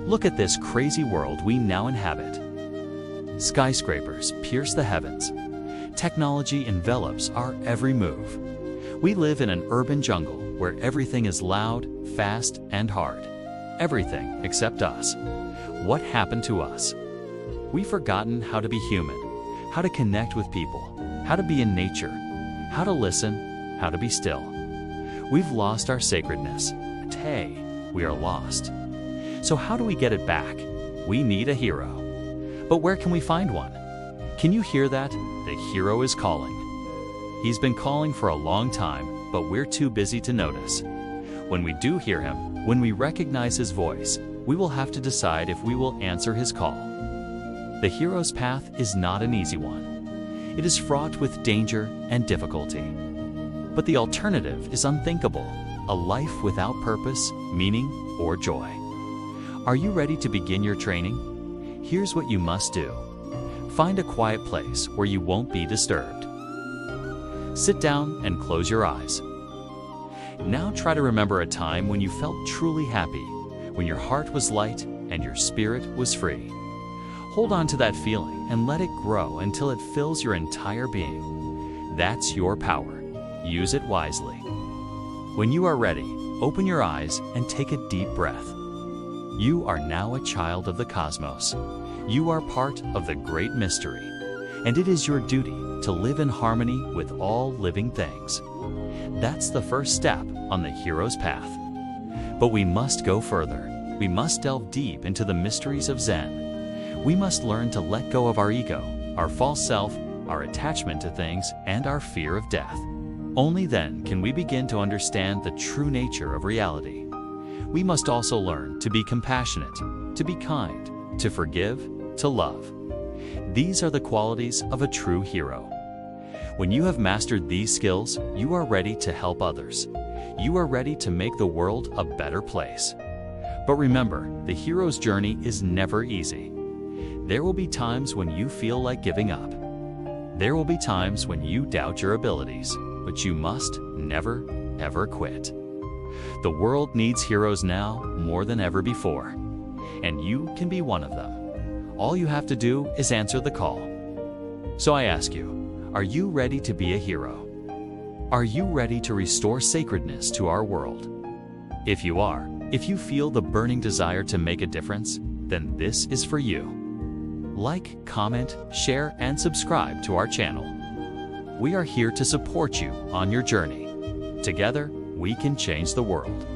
Look at this crazy world we now inhabit. Skyscrapers pierce the heavens. Technology envelops our every move. We live in an urban jungle where everything is loud, fast, and hard. Everything except us. What happened to us? We've forgotten how to be human, how to connect with people, how to be in nature, how to listen, how to be still. We've lost our sacredness. Today, we are lost. So how do we get it back? We need a hero. But where can we find one? Can you hear that? The hero is calling. He's been calling for a long time, but we're too busy to notice. When we do hear him, when we recognize his voice, we will have to decide if we will answer his call. The hero's path is not an easy one. It is fraught with danger and difficulty. But the alternative is unthinkable, a life without purpose, meaning, or joy. Are you ready to begin your training? Here's what you must do. Find a quiet place where you won't be disturbed. Sit down and close your eyes. Now try to remember a time when you felt truly happy, when your heart was light and your spirit was free. Hold on to that feeling and let it grow until it fills your entire being. That's your power. Use it wisely. When you are ready, open your eyes and take a deep breath. You are now a child of the cosmos. You are part of the great mystery, and it is your duty to live in harmony with all living things. That's the first step on the hero's path. But we must go further. We must delve deep into the mysteries of Zen. We must learn to let go of our ego, our false self, our attachment to things, and our fear of death. Only then can we begin to understand the true nature of reality. We must also learn to be compassionate, to be kind, to forgive, to love. These are the qualities of a true hero. When you have mastered these skills, you are ready to help others. You are ready to make the world a better place. But remember, the hero's journey is never easy. There will be times when you feel like giving up. There will be times when you doubt your abilities, but you must never, ever quit. The world needs heroes now more than ever before, and you can be one of them. All you have to do is answer the call. So I ask you, are you ready to be a hero? Are you ready to restore sacredness to our world? If you are, if you feel the burning desire to make a difference, then this is for you. Like, comment, share, and subscribe to our channel. We are here to support you on your journey. Together, we can change the world.